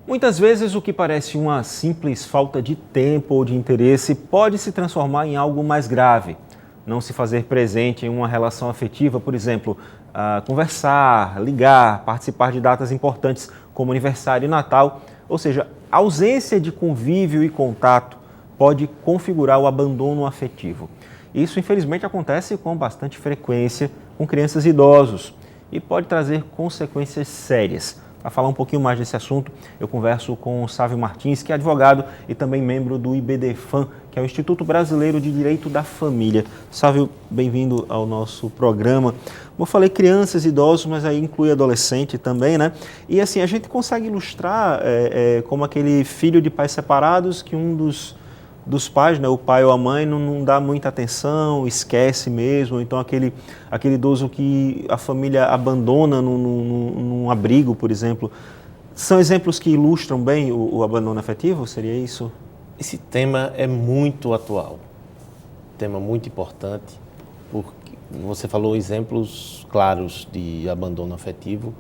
Muitas vezes o que parece uma simples falta de tempo ou de interesse pode se transformar em algo mais grave. Não se fazer presente em uma relação afetiva, por exemplo, conversar, ligar, participar de datas importantes como aniversário e Natal, ou seja, a ausência de convívio e contato pode configurar o abandono afetivo. Isso, infelizmente, acontece com bastante frequência com crianças e idosos e pode trazer consequências sérias. Para falar um pouquinho mais desse assunto, eu converso com o Sávio Martins, que é advogado e também membro do IBDFAM, que é o Instituto Brasileiro de Direito da Família. Sávio, bem-vindo ao nosso programa. Como eu falei, crianças, idosos, mas aí inclui adolescente também, né? E assim, a gente consegue ilustrar como aquele filho de pais separados que um dos pais, né, o pai ou a mãe, não dá muita atenção, esquece mesmo, então aquele idoso que a família abandona num abrigo, por exemplo. São exemplos que ilustram bem o abandono afetivo? Seria isso? Esse tema é muito atual, tema muito importante, porque você falou exemplos claros de abandono afetivo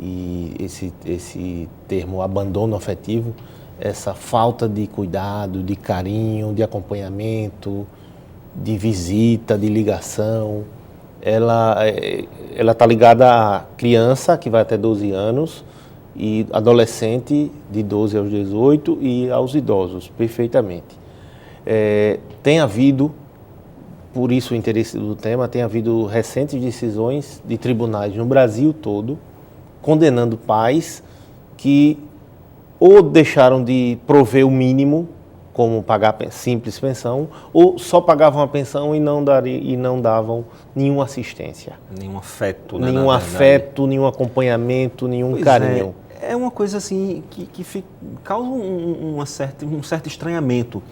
e esse termo abandono afetivo, essa falta de cuidado, de carinho, de acompanhamento, de visita, de ligação, ela está ligada à criança, que vai até 12 anos, e adolescente de 12 aos 18 e aos idosos, perfeitamente. Tem havido, por isso o interesse do tema, tem havido recentes decisões de tribunais no Brasil todo, condenando pais que ou deixaram de prover o mínimo, como pagar simples pensão, ou só pagavam a pensão e não davam nenhuma assistência. Nenhum afeto, né? Nenhum afeto, nenhum acompanhamento, nenhum carinho. É uma coisa assim que causa um certo estranhamento.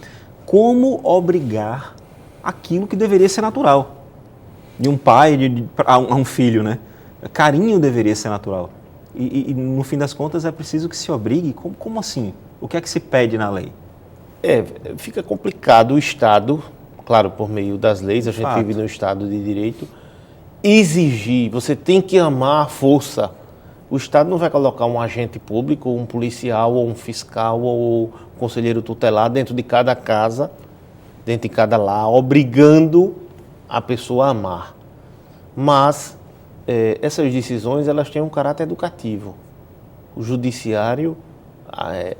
Como obrigar aquilo que deveria ser natural? De um pai a um filho, né? Carinho deveria ser natural. E no fim das contas é preciso que se obrigue? Como assim? O que é que se pede na lei? Fica complicado o Estado, claro, por meio das leis, a gente vive no Estado de Direito, exigir, você tem que amar a força. O Estado não vai colocar um agente público, um policial, ou um fiscal, ou um conselheiro tutelar dentro de cada casa, dentro de cada lar, obrigando a pessoa a amar. Mas essas decisões, elas têm um caráter educativo. O judiciário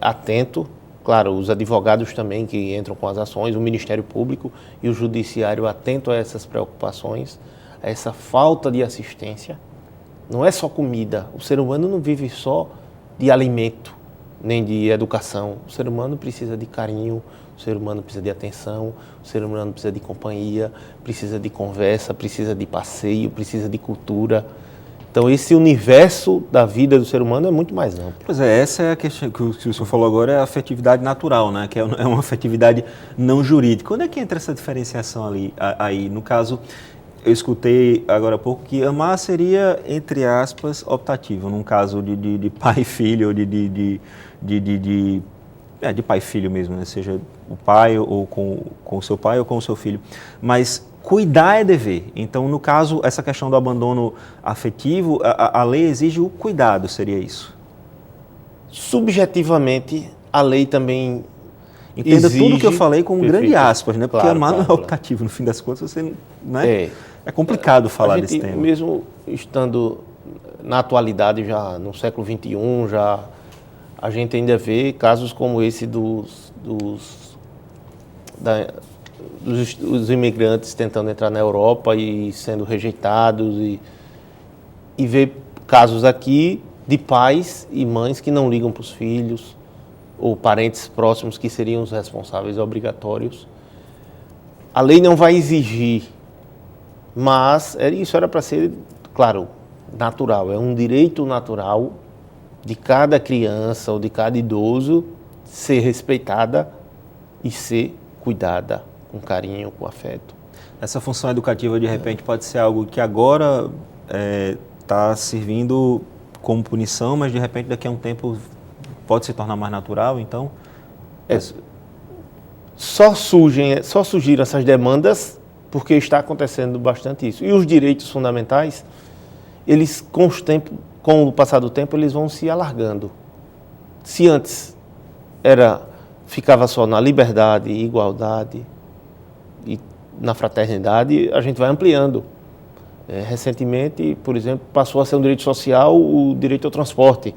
atento, claro, os advogados também que entram com as ações, o Ministério Público e o judiciário atento a essas preocupações, a essa falta de assistência. Não é só comida, o ser humano não vive só de alimento, nem de educação. O ser humano precisa de carinho, o ser humano precisa de atenção, o ser humano precisa de companhia, precisa de conversa, precisa de passeio, precisa de cultura. Então, esse universo da vida do ser humano é muito mais amplo. Pois é, essa é a questão que o senhor falou agora, é a afetividade natural, né? Que é uma afetividade não jurídica. Onde é que entra essa diferenciação aí? No caso, eu escutei agora há pouco que amar seria, entre aspas, optativo, num caso de pai e filho, ou de pai e filho mesmo, né? Seja o pai ou com o seu pai ou com o seu filho. Mas cuidar é dever. Então, no caso, essa questão do abandono afetivo, a lei exige o cuidado, seria isso? Subjetivamente, a lei também Entenda exige, tudo que eu falei com grande aspas, né? Porque amar não é optativo, no fim das contas, você, né? É complicado falar desse tema. Mesmo estando na atualidade, já no século XXI, a gente ainda vê casos como esse dos imigrantes tentando entrar na Europa e sendo rejeitados, e ver casos aqui de pais e mães que não ligam para os filhos, ou parentes próximos que seriam os responsáveis obrigatórios. A lei não vai exigir, mas isso era para ser, claro, natural. É um direito natural de cada criança ou de cada idoso ser respeitada e ser cuidada com carinho, com afeto. Essa função educativa, de repente, pode ser algo que agora está servindo como punição, mas de repente daqui a um tempo pode se tornar mais natural, então? Só surgiram essas demandas porque está acontecendo bastante isso. E os direitos fundamentais, eles com o passar do tempo, eles vão se alargando. Se antes ficava só na liberdade e igualdade e na fraternidade, a gente vai ampliando. Recentemente, por exemplo, passou a ser um direito social o direito ao transporte.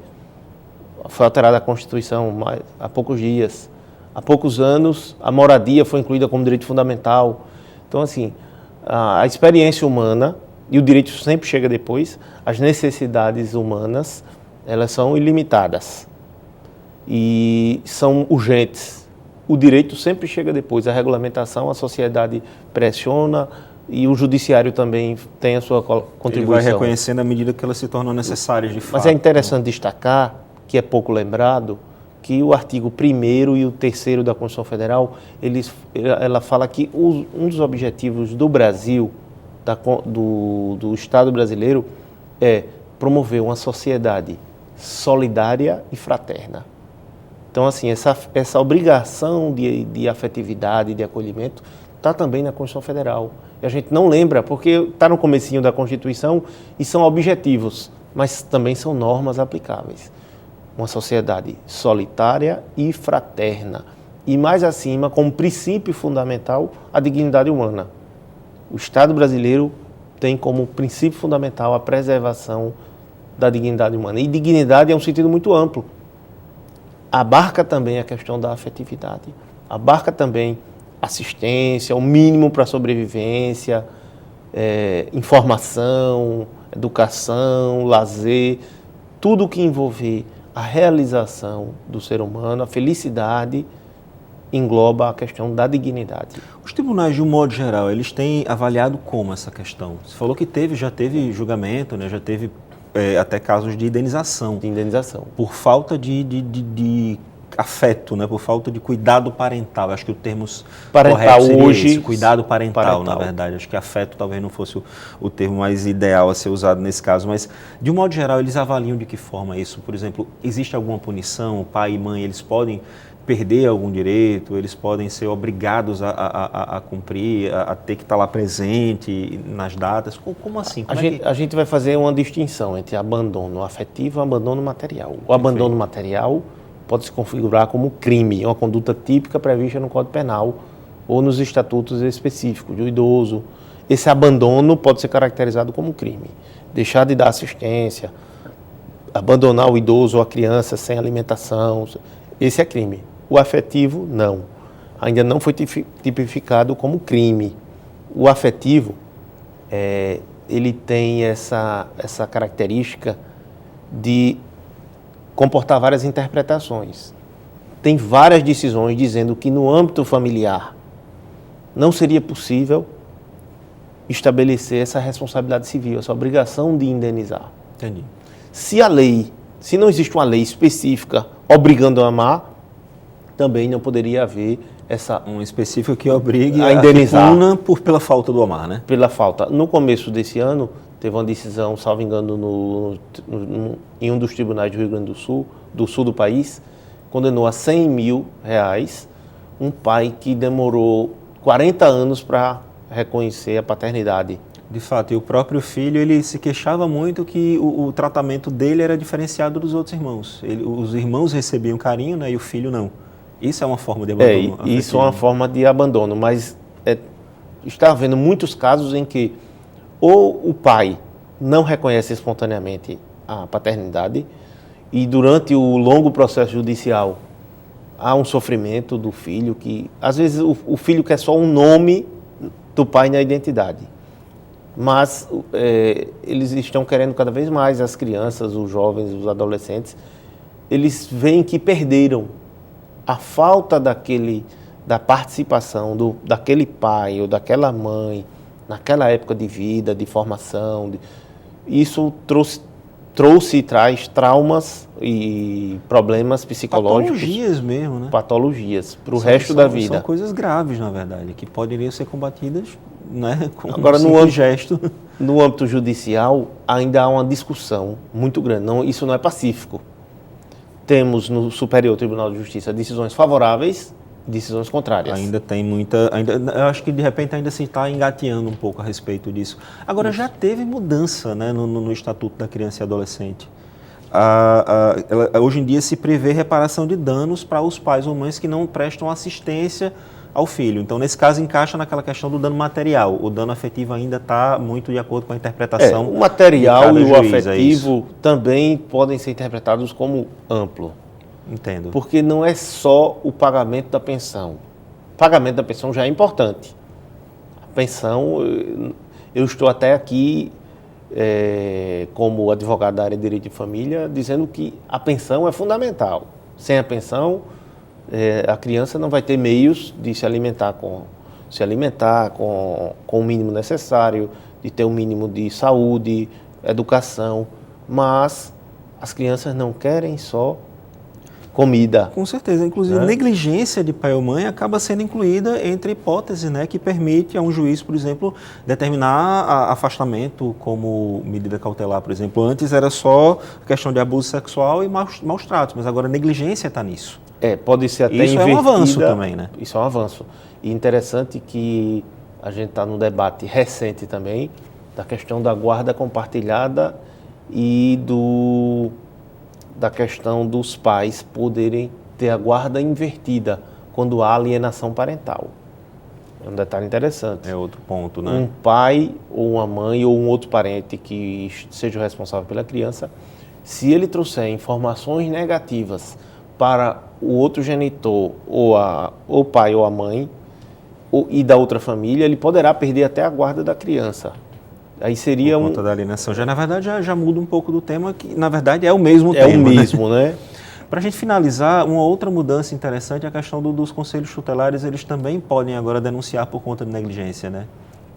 Foi alterada a Constituição há poucos dias. Há poucos anos, a moradia foi incluída como direito fundamental. Então, assim, a experiência humana, e o direito sempre chega depois, as necessidades humanas, elas são ilimitadas e são urgentes. O direito sempre chega depois, a regulamentação, a sociedade pressiona e o judiciário também tem a sua contribuição. Ele vai reconhecendo à medida que elas se tornam necessárias de fato. Mas é interessante destacar, que é pouco lembrado, que o artigo 1º e o 3º da Constituição Federal, ela fala que um dos objetivos do Brasil, do Estado brasileiro, é promover uma sociedade solidária e fraterna. Então, assim, essa obrigação de afetividade, de acolhimento, está também na Constituição Federal. E a gente não lembra, porque está no comecinho da Constituição e são objetivos, mas também são normas aplicáveis. Uma sociedade solitária e fraterna. E mais acima, como princípio fundamental, a dignidade humana. O Estado brasileiro tem como princípio fundamental a preservação da dignidade humana. E dignidade é um sentido muito amplo. Abarca também a questão da afetividade, abarca também assistência, o mínimo para a sobrevivência, informação, educação, lazer, tudo que envolver a realização do ser humano, a felicidade, engloba a questão da dignidade. Os tribunais, de um modo geral, eles têm avaliado como essa questão? Você falou que já teve julgamento, né? Já teve até casos de indenização. De indenização. Por falta de afeto, né? Por falta de cuidado parental. Acho que o termo parental correto hoje, esse, cuidado parental, na verdade. Acho que afeto talvez não fosse o termo mais ideal a ser usado nesse caso, mas de um modo geral eles avaliam de que forma isso? Por exemplo, existe alguma punição? O pai e mãe, eles podem perder algum direito, eles podem ser obrigados a cumprir, a ter que estar lá presente nas datas? Como assim? A gente vai fazer uma distinção entre abandono afetivo e abandono material. O abandono material pode se configurar como crime, uma conduta típica prevista no Código Penal ou nos estatutos específicos do idoso. Esse abandono pode ser caracterizado como crime. Deixar de dar assistência, abandonar o idoso ou a criança sem alimentação, esse é crime. O afetivo, não. Ainda não foi tipificado como crime. O afetivo, ele tem essa característica de comportar várias interpretações. Tem várias decisões dizendo que no âmbito familiar não seria possível estabelecer essa responsabilidade civil, essa obrigação de indenizar. Entendi. Se não existe uma lei específica obrigando a amar, também não poderia haver um específico que obrigue a indenizar. Puna pela falta do amar, né? Pela falta. No começo desse ano, teve uma decisão, salvo engano, em um dos tribunais do Rio Grande do Sul do país, condenou a R$100 mil um pai que demorou 40 anos para reconhecer a paternidade. De fato, e o próprio filho, ele se queixava muito que o tratamento dele era diferenciado dos outros irmãos. Os irmãos recebiam carinho, né, e o filho não. Isso é uma forma de abandono afetivo. Isso é uma forma de abandono, mas está havendo muitos casos em que ou o pai não reconhece espontaneamente a paternidade e durante o longo processo judicial há um sofrimento do filho que, às vezes, o filho quer só um nome do pai na identidade. Mas eles estão querendo cada vez mais, as crianças, os jovens, os adolescentes, eles veem que perderam a falta da participação daquele pai ou daquela mãe naquela época de vida, de formação. Isso trouxe e traz traumas e problemas psicológicos. Patologias mesmo, né? Patologias para o resto da vida. São coisas graves, na verdade, que poderiam ser combatidas, né, com Agora, um gesto. No âmbito judicial, ainda há uma discussão muito grande. Isso não é pacífico. Temos no Superior Tribunal de Justiça decisões favoráveis decisões contrárias. Ainda tem muita... eu acho que de repente ainda se está engateando um pouco a respeito disso. Agora, já teve mudança, né, no Estatuto da Criança e Adolescente. Hoje em dia se prevê reparação de danos para os pais ou mães que não prestam assistência ao filho. Então, nesse caso, encaixa naquela questão do dano material. O dano afetivo ainda está muito de acordo com a interpretação. O material e o afetivo também podem ser interpretados como amplo. Entendo. Porque não é só o pagamento da pensão. O pagamento da pensão já é importante. A pensão, eu estou até aqui como advogado da área de direito de família, dizendo que a pensão é fundamental. Sem a pensão, a criança não vai ter meios de se alimentar com o mínimo necessário, de ter um mínimo de saúde, educação, mas as crianças não querem só comida. Com certeza, inclusive negligência de pai ou mãe acaba sendo incluída entre hipóteses, né, que permite a um juiz, por exemplo, determinar afastamento como medida cautelar, por exemplo. Antes era só questão de abuso sexual e maus tratos, mas agora a negligência está nisso. Pode ser até isso invertida. É um avanço também, né? Isso é um avanço. E interessante que a gente está num debate recente também da questão da guarda compartilhada e da questão dos pais poderem ter a guarda invertida quando há alienação parental. É um detalhe interessante. É outro ponto, né? Um pai ou uma mãe ou um outro parente que seja o responsável pela criança, se ele trouxer informações negativas para o outro genitor, ou o pai ou a mãe, e da outra família, ele poderá perder até a guarda da criança. Aí seria por conta da alienação. Na verdade, já muda um pouco do tema, que na verdade é o mesmo tema. É o mesmo, né? Para a gente finalizar, uma outra mudança interessante é a questão dos conselhos tutelares. Eles também podem agora denunciar por conta de negligência, né?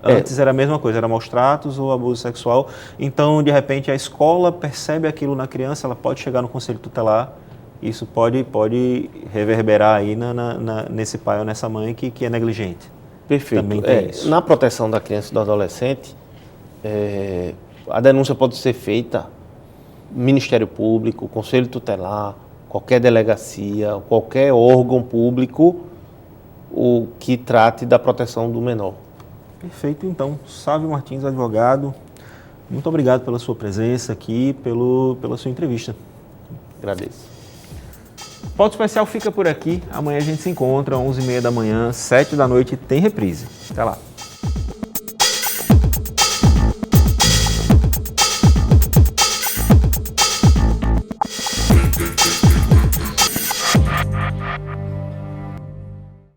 Antes era a mesma coisa, era maus tratos ou abuso sexual. Então, de repente, a escola percebe aquilo na criança, ela pode chegar no conselho tutelar. Isso pode reverberar aí nesse pai ou nessa mãe que é negligente. Perfeito. Também tem isso. Na proteção da criança e do adolescente, a denúncia pode ser feita no Ministério Público, Conselho Tutelar, qualquer delegacia, qualquer órgão público que trate da proteção do menor. Perfeito, então. Sávio Martins, advogado, muito obrigado pela sua presença aqui, pela sua entrevista. Agradeço. Pauta Especial fica por aqui. Amanhã a gente se encontra, 11h30 da manhã, 7 da noite, tem reprise. Até lá.